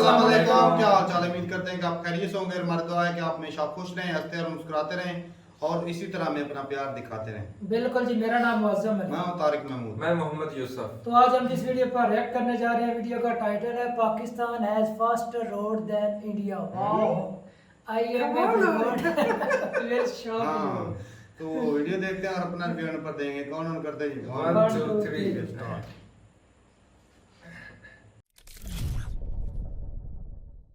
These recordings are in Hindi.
अस्सलाम वालेकुम, क्या हाल चाल है? उम्मीद करते हैं कि आप खैरियत से होंगे। हमारी दुआ है कि आप हमेशा खुश रहें, हंसते और मुस्कुराते रहें और इसी तरह हमें अपना प्यार दिखाते रहें। बिल्कुल जी, मेरा नाम मुअज्जम है। मैं हूं तारिक महमूद। मैं मोहम्मद यूसुफ। तो आज हम जिस वीडियो पर रिएक्ट करने जा रहे हैं, वीडियो का टाइटल है Pakistan has faster road than India. Wow, I am a reward will show हाँ, यू। तो वीडियो देखते हैं और अपना रिव्यू पर देंगे। कौन ऑन करते हैं जी? 1 2 3 स्टार्ट।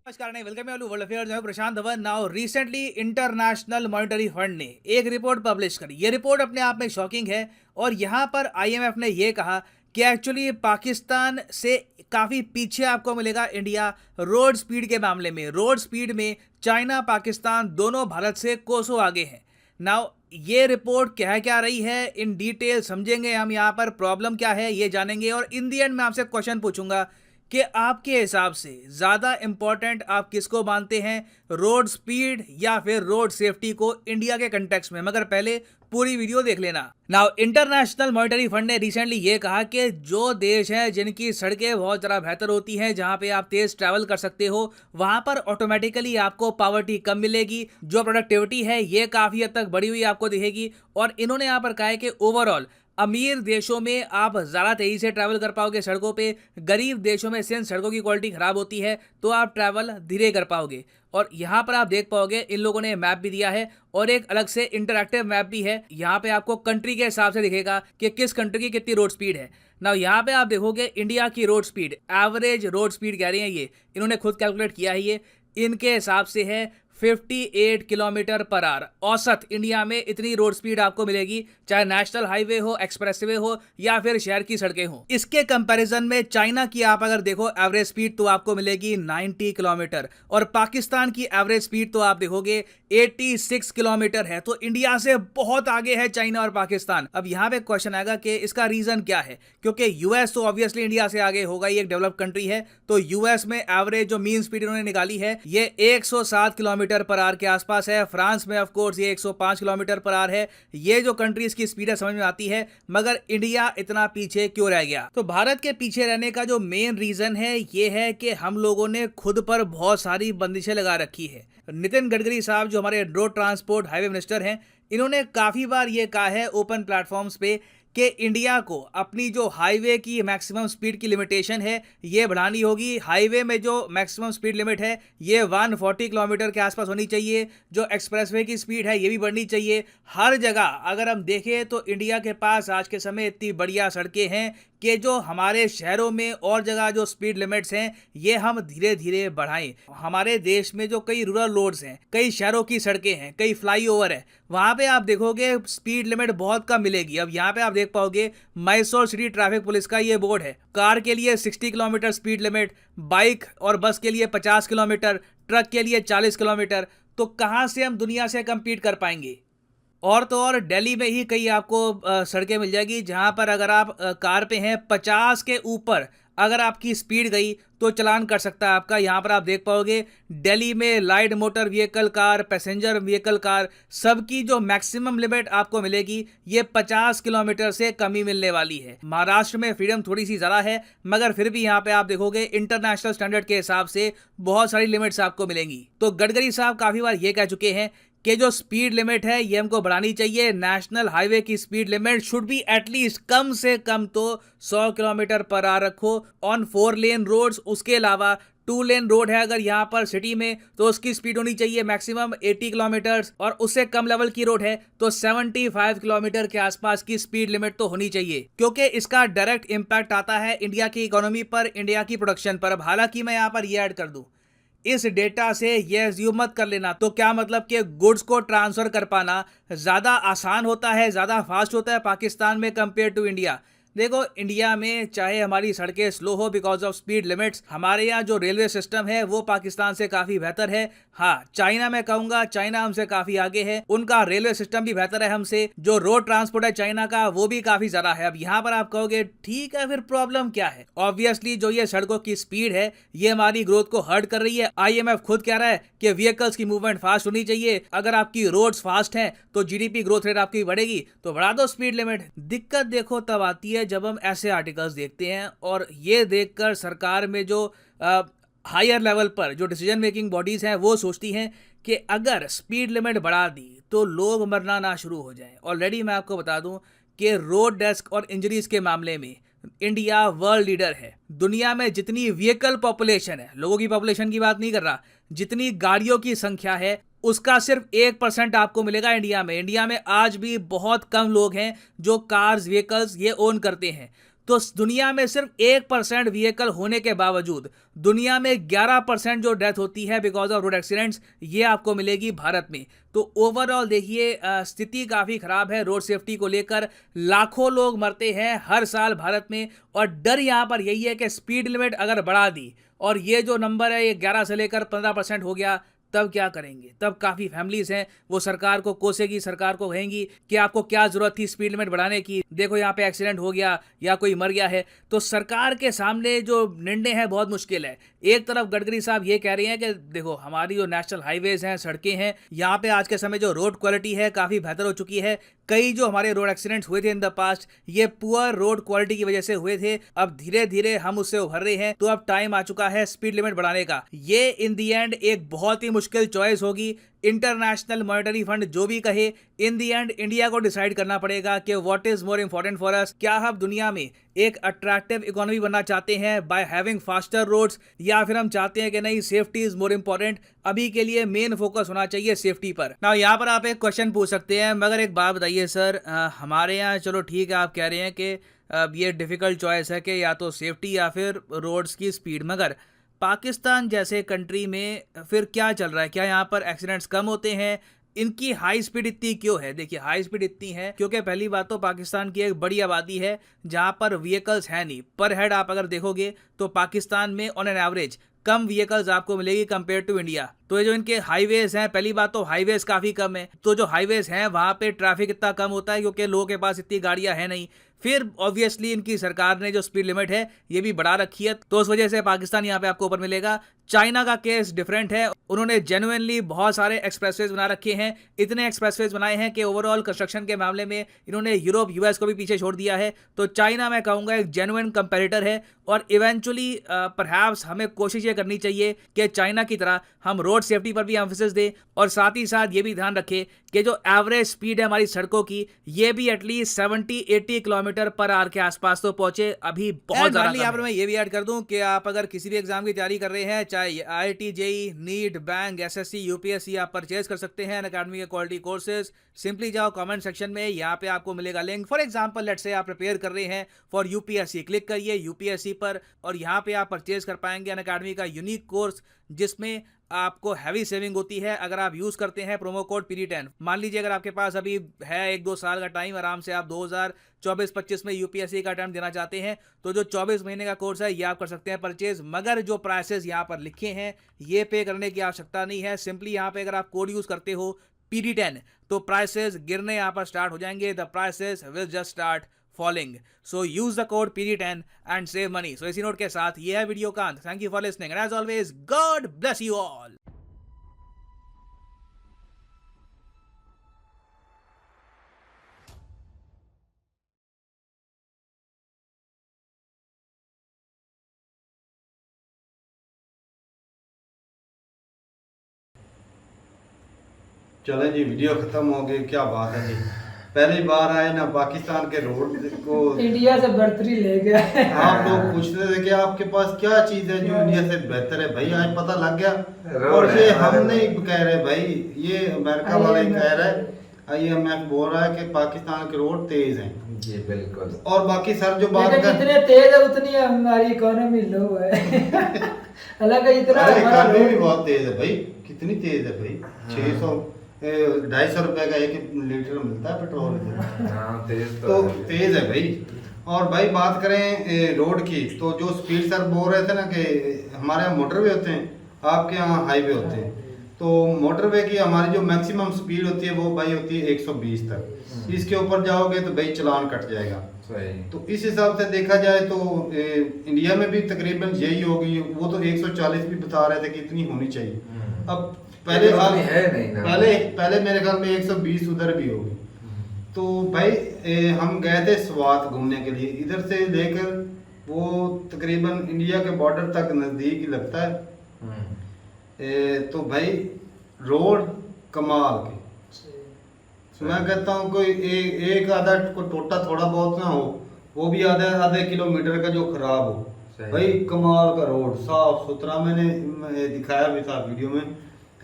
नमस्कार नहीं वेलकम है वर्ल्ड अफेयर्स में Prashant Dhawan. Now recently International Monetary Fund ने एक रिपोर्ट पब्लिश करी। ये रिपोर्ट अपने आप में शॉकिंग है और यहाँ पर आईएमएफ ने ये कहा कि एक्चुअली पाकिस्तान से काफ़ी पीछे आपको मिलेगा इंडिया रोड स्पीड के मामले में। रोड स्पीड में चाइना पाकिस्तान दोनों भारत से कोसों आगे हैं। नाउ ये रिपोर्ट कह क्या रही है इन डिटेल समझेंगे हम, यहाँ पर प्रॉब्लम क्या है ये जानेंगे और इन दी एंड मैं आपसे क्वेश्चन पूछूंगा कि आपके हिसाब से ज़्यादा इंपॉर्टेंट आप किसको मानते हैं, रोड स्पीड या फिर रोड सेफ्टी को इंडिया के कंटेक्स्ट में। मगर पहले पूरी वीडियो देख लेना। नाउ इंटरनेशनल मॉनेटरी फंड ने रिसेंटली ये कहा कि जो देश हैं जिनकी सड़कें बहुत ज़्यादा बेहतर होती हैं, जहां पे आप तेज़ ट्रैवल कर सकते हो, वहां पर ऑटोमेटिकली आपको पावर्टी कम मिलेगी, जो प्रोडक्टिविटी है ये काफ़ी हद तक बढ़ी हुई आपको दिखेगी। और इन्होंने यहाँ पर कहा है कि ओवरऑल अमीर देशों में आप ज़्यादा तेज़ी से ट्रैवल कर पाओगे सड़कों पे, गरीब देशों में सिंस सड़कों की क्वालिटी ख़राब होती है तो आप ट्रैवल धीरे कर पाओगे। और यहाँ पर आप देख पाओगे इन लोगों ने मैप भी दिया है और एक अलग से इंटरैक्टिव मैप भी है। यहाँ पे आपको कंट्री के हिसाब से दिखेगा कि किस कंट्री की कितनी रोड स्पीड है। ना यहाँ पे आप देखोगे इंडिया की road speed, average road speed कह रही हैं ये, इन्होंने खुद कैलकुलेट किया है, ये इनके हिसाब से है 58 किलोमीटर पर आवर। औसत इंडिया में इतनी रोड स्पीड आपको मिलेगी, चाहे नेशनल हाईवे हो, एक्सप्रेसवे हो या फिर शहर की सड़कें हो। इसके कंपैरिजन में चाइना की आप अगर देखो एवरेज स्पीड तो आपको मिलेगी 90 किलोमीटर और पाकिस्तान की एवरेज स्पीड तो आप देखोगे 86 किलोमीटर है। तो इंडिया से बहुत आगे है चाइना और पाकिस्तान। अब यहाँ पे क्वेश्चन आएगा कि इसका रीजन क्या है, क्योंकि यूएस तो ऑब्वियसली इंडिया से आगे होगा, ये एक डेवलप्ड कंट्री है। तो यूएस में एवरेज जो मीन स्पीड इन्होंने निकाली है ये 107 किलोमीटर पर आवर के आसपास है। फ्रांस में ऑफ कोर्स ये 105 किलोमीटर पर आवर है। ये जो कंट्रीज की स्पीड है समझ में आती है, मगर इंडिया इतना पीछे क्यों रह गया? तो भारत के पीछे रहने का जो मेन रीजन है ये है कि हम लोगों ने खुद पर बहुत सारी बंदिशें लगा रखी है। नितिन गडकरी साहब जो हमारे रोड ट्रांसपोर्ट हाईवे मिनिस्टर हैं, इन्होंने काफी बार ये कहा है ओपन प्लेटफॉर्म्स पे कि इंडिया को अपनी जो हाईवे की मैक्सिमम स्पीड की लिमिटेशन है ये बढ़ानी होगी। हाईवे में जो मैक्सिमम स्पीड लिमिट है ये 140 किलोमीटर के आसपास होनी चाहिए। जो एक्सप्रेसवे की स्पीड है ये भी बढ़नी चाहिए। हर जगह अगर हम देखें तो इंडिया के पास आज के समय इतनी बढ़िया सड़कें हैं कि जो हमारे शहरों में और जगह जो स्पीड लिमिट्स हैं ये हम धीरे धीरे बढ़ाएं। हमारे देश में जो कई रूरल रोड्स हैं, कई शहरों की सड़कें हैं, कई फ्लाईओवर है, वहां पे आप देखोगे स्पीड लिमिट बहुत कम मिलेगी। अब यहाँ पे आप देख पाओगे मैसूर सिटी ट्रैफिक पुलिस का ये बोर्ड है, कार के लिए 60 किलोमीटर स्पीड लिमिट, बाइक और बस के लिए 50 किलोमीटर, ट्रक के लिए 40 किलोमीटर। तो कहाँ से हम दुनिया से कंपीट कर पाएंगे? और तो और दिल्ली में ही कई आपको सड़कें मिल जाएगी जहां पर अगर आप कार पे हैं 50 के ऊपर अगर आपकी स्पीड गई तो चलान कर सकता है आपका। यहाँ पर आप देख पाओगे दिल्ली में light motor vehicle car, passenger vehicle car, सबकी जो मैक्सिमम लिमिट आपको मिलेगी ये 50 किलोमीटर से कम ही मिलने वाली है। महाराष्ट्र में फ्रीडम थोड़ी सी ज़्यादा है, मगर फिर भी यहाँ पे आप देखोगे इंटरनेशनल स्टैंडर्ड के हिसाब से बहुत सारी लिमिट्स आपको मिलेंगी। तो गडकरी साहब काफ़ी बार ये कह चुके हैं कि जो स्पीड लिमिट है ये हमको बढ़ानी चाहिए। नेशनल हाईवे की speed limit should be at least कम से कम तो 100 किलोमीटर पर आवर रखो ऑन 4 लेन रोड्स। उसके अलावा 2 लेन रोड है अगर यहाँ पर सिटी में तो उसकी स्पीड होनी चाहिए मैक्सिमम 80 किलोमीटर और उससे कम लेवल की रोड है तो 75 किलोमीटर के आसपास की स्पीड लिमिट तो होनी चाहिए, क्योंकि इसका डायरेक्ट इंपैक्ट आता है इंडिया की इकोनॉमी पर, इंडिया की प्रोडक्शन पर। अब हालांकि मैं यहाँ पर ये ऐड कर दूं, इस डेटा से ये एज्यूम मत कर लेना तो क्या मतलब कि गुड्स को ट्रांसफर कर पाना ज़्यादा आसान होता है, ज़्यादा फास्ट होता है पाकिस्तान में कंपेयर टू इंडिया। देखो इंडिया में चाहे हमारी सड़कें स्लो हो बिकॉज ऑफ स्पीड लिमिट्स, हमारे यहाँ जो रेलवे सिस्टम है वो पाकिस्तान से काफ़ी बेहतर है। हाँ, चाइना में कहूँगा चाइना हमसे काफ़ी आगे है, उनका रेलवे सिस्टम भी बेहतर है हमसे। जो रोड ट्रांसपोर्ट है चाइना का वो भी काफ़ी ज़्यादा है। अब यहाँ पर आप कहोगे ठीक है, फिर प्रॉब्लम क्या है? ऑब्वियसली जो ये सड़कों की स्पीड है ये हमारी ग्रोथ को हर्ट कर रही है। आईएमएफ खुद कह रहा है कि व्हीकल्स की मूवमेंट फास्ट होनी चाहिए। अगर आपकी रोड्स फास्ट हैं तो जीडीपी ग्रोथ रेट आपकी बढ़ेगी, तो बढ़ा दो स्पीड लिमिट। दिक्कत देखो तब आती है जब हम ऐसे आर्टिकल्स देखते हैं और ये देखकर सरकार में जो हायर लेवल पर जो डिसीजन मेकिंग बॉडीज़ हैं वो सोचती हैं कि अगर स्पीड लिमिट बढ़ा दी तो लोग मरना ना शुरू हो जाएं। ऑलरेडी मैं आपको बता दूं कि रोड डेस्क और इंजरीज के मामले में इंडिया वर्ल्ड लीडर है। दुनिया में जितनी व्हीकल पॉपुलेशन है, लोगों की पॉपुलेशन की बात नहीं कर रहा, जितनी गाड़ियों की संख्या है उसका सिर्फ 1% आपको मिलेगा इंडिया में। इंडिया में आज भी बहुत कम लोग हैं जो कार्स व्हीकल्स ये ओन करते हैं। तो दुनिया में सिर्फ 1% व्हीकल होने के बावजूद दुनिया में 11% जो डेथ होती है बिकॉज ऑफ रोड एक्सीडेंट्स, ये आपको मिलेगी भारत में। तो ओवरऑल देखिए स्थिति काफ़ी ख़राब है रोड सेफ्टी को लेकर। लाखों लोग मरते हैं हर साल भारत में और डर यहाँ पर यही है कि स्पीड लिमिट अगर बढ़ा दी और ये जो नंबर है ये 11 से लेकर 15% हो गया, तब क्या करेंगे? तब काफ़ी फैमिलीज हैं वो सरकार को कोसेगी, सरकार को कहेंगी कि आपको क्या ज़रूरत थी स्पीड लिमिट बढ़ाने की, देखो यहाँ पे एक्सीडेंट हो गया या कोई मर गया है। तो सरकार के सामने जो निर्णय है बहुत मुश्किल है। एक तरफ गडकरी साहब ये कह रहे हैं कि देखो हमारी जो नेशनल हाईवेज हैं, सड़कें हैं, यहाँ पे आज के समय जो रोड क्वालिटी है काफ़ी बेहतर हो चुकी है। कई जो हमारे रोड एक्सीडेंट्स हुए थे इन द पास्ट ये पुअर रोड क्वालिटी की वजह से हुए थे। अब धीरे धीरे हम उससे उभर रहे हैं, तो अब टाइम आ चुका है स्पीड लिमिट बढ़ाने का। ये इन दी एंड एक बहुत ही मुश्किल चॉइस होगी। इंटरनेशनल मॉनेटरी फंड जो भी कहे, इन दी एंड इंडिया को डिसाइड करना पड़ेगा कि what is more important for us. क्या हम दुनिया में एक अट्रैक्टिव इकोनॉमी बनना चाहते हैं बाय हैविंग फास्टर रोड्स, या फिर हम चाहते हैं कि नहीं सेफ्टी इज मोर इम्पोर्टेंट। अभी के लिए मेन फोकस होना चाहिए सेफ्टी पर। ना यहाँ पर आप एक क्वेश्चन पूछ सकते हैं, मगर एक बात बताइए सर, हमारे यहाँ चलो ठीक है आप कह रहे हैं कि अब ये डिफ़िकल्ट चॉइस है कि या तो सेफ्टी या फिर रोड्स की स्पीड, मगर पाकिस्तान जैसे कंट्री में फिर क्या चल रहा है? क्या यहाँ पर एक्सीडेंट्स कम होते हैं? इनकी हाई स्पीड इतनी क्यों है? देखिए हाई स्पीड इतनी है क्योंकि पहली बात तो पाकिस्तान की एक बड़ी आबादी है जहाँ पर व्हीकल्स है नहीं। पर हेड आप अगर देखोगे तो पाकिस्तान में on an average come vehicles आपको मिलेगी कंपेयर टू इंडिया। तो ये जो इनके हाईवेज हैं, पहली बात तो हाईवेज काफ़ी कम है, तो जो हाईवेज हैं वहाँ पे ट्रैफिक इतना कम होता है क्योंकि लोगों के पास इतनी गाड़ियाँ हैं नहीं। फिर ऑब्वियसली इनकी सरकार ने जो स्पीड लिमिट है ये भी बढ़ा रखी है, तो उस वजह से पाकिस्तान यहाँ पे आपको ऊपर मिलेगा। चाइना का केस डिफरेंट है, उन्होंने जेन्युइनली बहुत सारे एक्सप्रेसवेज बना रखे हैं, इतने एक्सप्रेसवेज बनाए हैं कि ओवरऑल कंस्ट्रक्शन के मामले में इन्होंने यूरोप यूएस को भी पीछे छोड़ दिया है। तो चाइना मैं कहूँगा एक जेन्युइन कंपेटिटर है और इवेंचुअली परहैप्स हमें कोशिश ये करनी चाहिए कि चाइना की तरह हम रोड सेफ्टी पर भी एम्फेसिस दें और साथ ही साथ ये भी ध्यान रखें कि जो एवरेज स्पीड है हमारी सड़कों की ये भी एटलीस्ट 70-80 किलोमीटर पर आवर के आसपास तो पहुंचे। अभी बहुत ज़्यादा। यहाँ पर मैं ये भी ऐड कर दूं कि आप अगर किसी भी एग्जाम की तैयारी कर रहे हैं, चाहे IIT JEE NEET bank SSC UPSC, आप परचेज कर सकते हैं अकेडमी के क्वालिटी कोर्सेज। सिंपली जाओ कमेंट सेक्शन में, यहाँ पे आपको मिलेगा link. For example let's say आप प्रिपेयर कर रहे हैं फॉर UPSC, क्लिक करिए UPSC पर और यहाँ पे आप परचेज कर पाएंगे अकेडमी का यूनिक कोर्स जिसमें आपको हैवी सेविंग होती है अगर आप यूज़ करते हैं प्रोमो कोड PD10। मान लीजिए अगर आपके पास अभी है 1-2 साल का टाइम, आराम से आप 2024-25 में UPSC का अटेम्प्ट देना चाहते हैं तो जो 24 महीने का कोर्स है ये आप कर सकते हैं परचेज। मगर जो प्राइसेस यहाँ पर लिखे हैं ये पे करने की आवश्यकता नहीं है। सिंपली यहाँ पे अगर आप कोड यूज़ करते हो PD10 तो प्राइसेस गिरने यहाँ पर स्टार्ट हो जाएंगे। The prices will just start falling. So use the code PD10 and save money. So इसी नोट के साथ ये है वीडियो का अंत। Thank you for listening and as always God bless you all. चले जी वीडियो खत्म हो गई, क्या बात है जी। पहली बार आए ना पाकिस्तान के रोड को इंडिया से बढ़तरी ले गया। आप लोग पूछते थे कि आपके पास क्या चीज है जो इंडिया से बेहतर है, भाई आज पता लग गया। और ये हम नहीं कह रहे भाई, ये अमेरिका वाले कह रहे हैं, IMF बोल रहा है कि पाकिस्तान के रोड तेज हैं जी बिल्कुल। और बाकी सर जो बात कर जितने तेज है उतनी हमारी इकोनॉमी लो है। हालांकि इतना इकोनॉमी भी बहुत तेज है भाई। कितनी तेज है भाई? 250 रुपए का 1 लीटर मिलता है पेट्रोल। तेज तो तेज है भाई। और भाई बात करें रोड की, तो जो स्पीड सर बोल रहे थे ना कि हमारे यहाँ मोटरवे होते हैं, आपके यहाँ हाईवे होते हैं, तो मोटरवे की हमारी जो मैक्सिमम स्पीड होती है वो भाई होती है 120 तक। इसके ऊपर जाओगे तो भाई चलान कट जाएगा। तो इस हिसाब से देखा जाए तो इंडिया में भी तकरीबन यही होगी। वो तो 140 भी बता रहे थे कि इतनी होनी चाहिए। अब पहले है नहीं ना। पहले मेरे ख्याल में 120 उधर भी होगी। तो भाई हम गए थे स्वात घूमने के लिए, इधर से लेकर वो तकरीबन इंडिया के बॉर्डर तक नज़दीक ही लगता है। तो भाई रोड कमाल की, मैं कहता हूँ कोई एक आधा कोई टोटा थोड़ा बहुत ना हो, वो भी आधे किलोमीटर का जो खराब हो, सही। भाई कमाल का रोड साफ सुथरा। मैंने दिखाया भी था वीडियो में,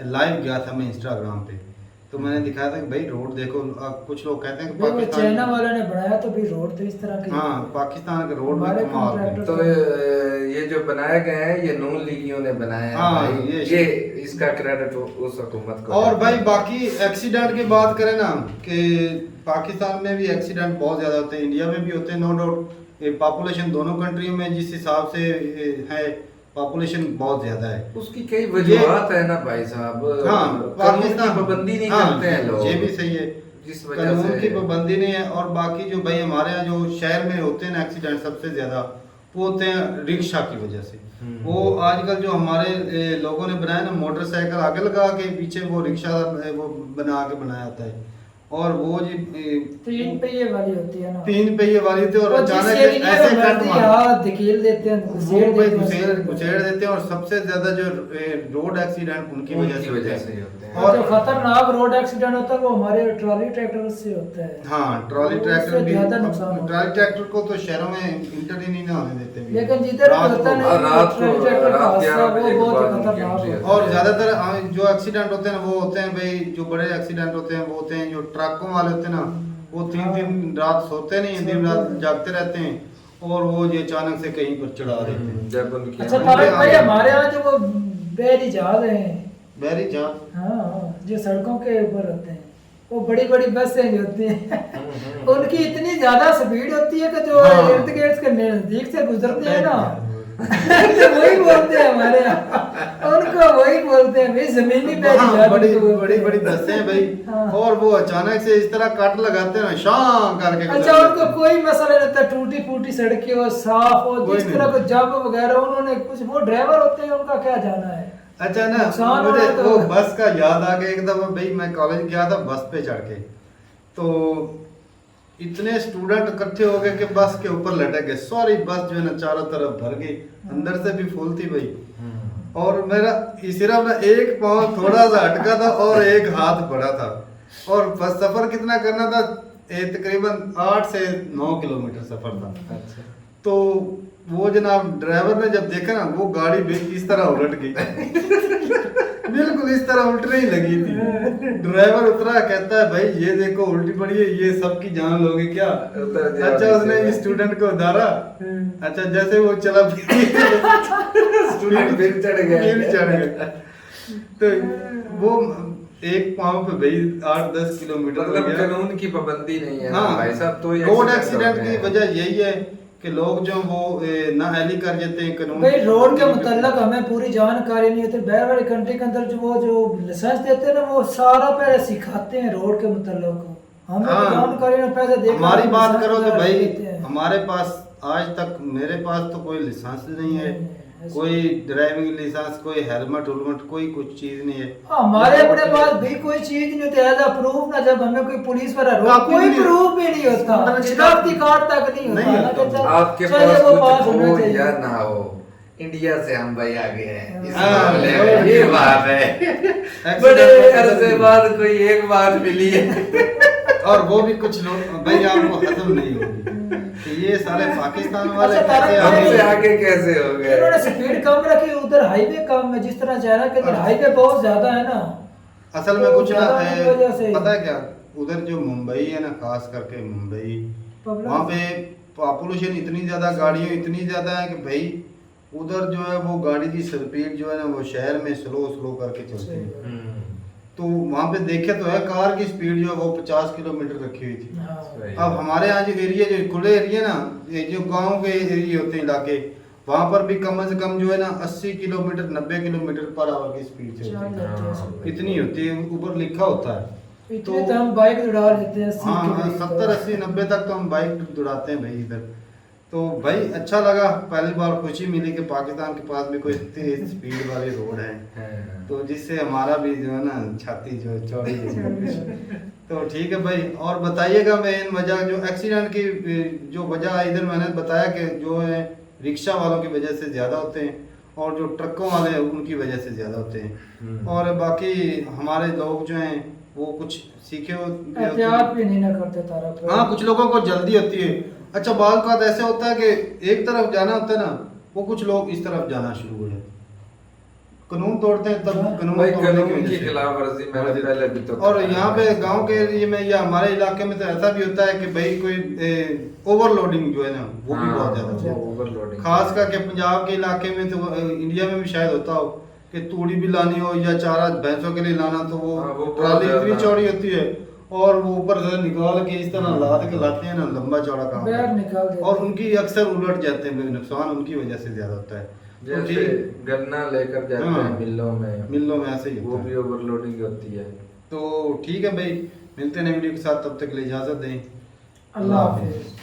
लाइव गया था मैं इंस्टाग्राम पे, तो मैंने दिखाया था कि भाई रोड देखो। कुछ लोग कहते हैं कि भाई वो चाइना पाकिस्तान, वाला ने बनाया तो भी रोड तो इस तरह के हाँ पाकिस्तान के रोड में हमारे कमाल के। contractor- तो ये जो बनाए गए हैं ये नून लीगियों ने बनाए हैं हाँ, भाई। ये इसका क्रेडिट उस हुकूमत को और देते भाई हैं। बाकी एक्सीडेंट की बात करें ना, कि पाकिस्तान में भी एक्सीडेंट बहुत ज़्यादा होते हैं, इंडिया में भी होते हैं, नो डाउट। पॉपुलेशन दोनों कंट्रियों में जिस हिसाब से है, पॉपुलेशन बहुत ज़्यादा है। उसकी कई वजूहत है ना भाई साहब। हाँ कानून की पाबंदी नहीं करते हैं लोग, ये भी सही है, जिस वजह कानून से की पाबंदी नहीं है। और बाकी जो भाई हमारे यहाँ जो शहर में होते हैं ना एक्सीडेंट सबसे ज़्यादा, वो होते हैं रिक्शा की वजह से। वो आजकल जो हमारे लोगों ने बनाया ना, मोटरसाइकिल आगे लगा के पीछे वो रिक्शा वो बना के बनाया होता है, और वो जी 3 पहिए वाली होती है ना, 3 पहिए वाली थी, और वो जिस अचानक एरिया ऐसे में कट मर्जी मार हाथ धकेल देते हैं, वो घुसेड़ भाई देते हैं। घुसेड़ देते हैं। और सबसे ज्यादा जो रोड एक्सीडेंट उनकी वजह से होते से हैं। होते हैं। और जो खतरनाक रोड एक्सीडेंट होता है वो हमारे ट्रॉली ट्रैक्टर से होता है। हाँ ट्रॉली वो ट्रैक्टर उससे भी, ज्यादा नुकसान होता है। ट्रॉली ट्रैक्टर को तो शहरों में इंटर ही नहीं ना होने देते भी। लेकिन जिधर रात होता को- नहीं, और रात को ट्रॉली ट्रैक्टर का रात हादसा 11 वो बजे के बहुत बाद ही उनकी खतरनाक entry होता है। और ज्यादातर जो एक्सीडेंट होते हैं वो होते हैं भाई, जो बड़े एक्सीडेंट होते हैं वो होते हैं जो ट्रकों वाले होते हैं ना, वो 3 रात सोते नहीं, दिन रात जागते रहते हैं, और वो ये अचानक से कहीं पर चढ़ा देते हैं। जब उनकी अच्छा हमारे तारक भाई, यहाँ- हमारे यहाँ जो वो बहरी जहाज हैं, बहरी जहाज, हाँ जो सड़कों के ऊपर होते हैं, वो बड़ी बड़ी बसें जो होती हैं उनकी इतनी ज्यादा स्पीड होती है कि जो हाँ। इर्द गिर्द के नजदीक से गुजरते हैं ना तो वही बोलते हैं हमारे यहाँ, उनको वही बोलते हैं भाई जमीनी बहरी हाँ, जहाज बड़ी उनको बोलते बड़ी हैं। बड़ी बसें हैं भाई, हाँ। और वो अचानक से इस तरह कट लगाते हैं ना, शां करके अच्छा गुजर उनको जाते हैं। कोई मसला नहीं होता, टूटी फूटी सड़कें हो, साफ हो, कोई जिस नहीं। तरह को जब वगैरह उन्होंने कुछ, वो ड्राइवर होते हैं उनका क्या जाना है। अच्छा ना, नुकसान मुझे हो रहा है वो तो- बस का याद आ गया। एक दफा भाई मैं कॉलेज गया था, बस पे चढ़ के, तो इतने स्टूडेंट इकट्ठे हो गए कि बस के ऊपर लटक गए। सारी बस जो है ना चारों तरफ भर गई, अंदर से भी फुल थी भाई। और मेरा सिर्फ ना एक पाँव थोड़ा सा अटका था और एक हाथ बड़ा था, और बस सफर कितना करना था, तकरीबन 8 से 9 किलोमीटर सफर था। अच्छा। तो वो जनाब ड्राइवर ने जब देखा ना, वो गाड़ी भी इस तरह उलट गई बिल्कुल इस तरह उल्टने ही लगी थी। ड्राइवर उतरा, कहता है भाई ये देखो उल्टी पड़ी है, ये सबकी जान लोगे क्या। उतर जाओ अच्छा उसने नीचे। स्टूडेंट को उतारा, अच्छा जैसे वो चला स्टूडेंट फिर चढ़ गया। फिर चढ़ गया। तो वो एक पाँव पे भाई 8-10 किलोमीटर हो मतलब गया। कानून की पाबंदी नहीं है ना हाँ भाई साहब, तो ये रोड accident एक्सीडेंट होते की हैं। वजह यही है कि लोग जो वो ना हेली कर देते हैं कानून भाई की रोड के पाबंदी मुतल्लक हमें पूरी जानकारी नहीं होती। बाहर वाली कंट्री के अंदर जो लाइसेंस देते हैं ना, वो सारा पहले सिखाते हैं रोड के मुतल्लक। हमें हाँ। तो जानकारी में पैसे दे हमारी बात करो तो भाई हमारे पास आज तक, मेरे पास तो कोई लाइसेंस नहीं है, कोई ड्राइविंग लाइसेंस, कोई हेलमेट उलमेट, कोई कुछ चीज नहीं है। हमारे अपने पास भी कोई चीज नहीं होती एज अ प्रूफ ना। जब हमें कोई पुलिस वाला रोक, काफी कोई नहीं- प्रूफ भी नहीं होता, मतलब शिनाख्ती कार्ड तक नहीं नहीं होता ना होता। कि चल- आपके चलिए वो पास होना कुछ हो चाहिए। या ना हो, इंडिया से हम भाई आगे हैं इस हाँ, मामले में, ये बात है। बड़े अरसे बाद कोई एक बात मिली है और वो भी कुछ लोग भाई आपको हजम नहीं होगी कि ये साले पाकिस्तान वाले अच्छा, कैसे तारक आगे हमसे आगे कैसे हो इन्होंने गए। स्पीड कम रखी, उधर हाईवे कम है। जिस तरह चाइना के अंदर हाईवे बहुत ज्यादा है ना, असल में कुछ ना ज्यादा की वजह से। पता है क्या, उधर जो मुंबई है ना, खास करके मुंबई, Problem- वहाँ पे पॉपुलेशन इतनी ज्यादा, गाड़ियाँ इतनी ज्यादा है कि भाई उधर जो है वो गाड़ी की स्पीड जो है ना वो शहर में स्लो करके चलती है। तो वहाँ पे देखे तो है कार की स्पीड जो है वो 50 किलोमीटर रखी हुई थी। हाँ। अब हमारे यहाँ जो एरिया, जो खुले एरिया ना, ये जो गांव के एरिया होते हैं इलाके, वहाँ पर भी कम से कम जो है ना 80 किलोमीटर 90 किलोमीटर पर आवर की स्पीड से चल होती है। जाते हैं। इतनी होती है, ऊपर लिखा होता है। इतने तो हम बाइक उड़ा लेते हैं 80 हाँ के करीब। 70-80-90 तक तो हम बाइक दौड़ाते हैं भाई इधर। तो भाई अच्छा लगा, पहली बार खुशी मिली कि पाकिस्तान के पास भी कोई तेज स्पीड वाले रोड है, तो जिससे हमारा भी जो है ना छाती जो चौड़ी है। तो ठीक है भाई, और बताइएगा मेन वजह जो एक्सीडेंट की जो वजह इधर मैंने बताया कि जो है रिक्शा वालों की वजह से ज़्यादा होते हैं, और जो ट्रकों वाले हैं उनकी वजह से ज़्यादा होते हैं। और बाकी हमारे लोग जो हैं वो कुछ सीखे होते एहतियात भी नहीं ना करते तारा पे। हाँ, कुछ लोगों को जल्दी होती है। अच्छा, बाल का ऐसे होता है कि एक तरफ जाना होता है ना, वो कुछ लोग इस तरफ जाना शुरू हो जाते हैं, कानून तोड़ते हैं, तब कानून भाई तोड़ने की कानून वजह की से। खिलाफ वर्जी मैंने पहले भी तो और यहाँ पे गांव के एरिया में या हमारे इलाके में तो ऐसा भी होता है कि भाई कोई ओवरलोडिंग जो है ना वो भी बहुत ज्यादा होती है। ओवरलोडिंग खास करके पंजाब के इलाके में तो इंडिया में भी शायद होता हो कि तूड़ी भी लानी हो या चारा भैंसों के लिए लाना, तो वो हाँ, वो बहुत ट्राली इतनी ज्यादा। चौड़ी होती है और वो ऊपर से निकाल के इस तरह लाद के लाते हैं ना, लंबा चौड़ा काम बैग है। निकाल देते और हैं। उनकी अक्सर उलट जाते हैं, नुकसान उनकी वजह से ज्यादा होता है। तो जैसे ठीक, गन्ना लेकर जाते हाँ, हैं मिलों में, मिलों में ऐसे ही वो होता भी है। ओवरलोडिंग होती है। तो ठीक है भाई, मिलते हैं नई वीडियो के साथ, तब तक के लिए इजाजत दें। अल्लाह हाफिज़।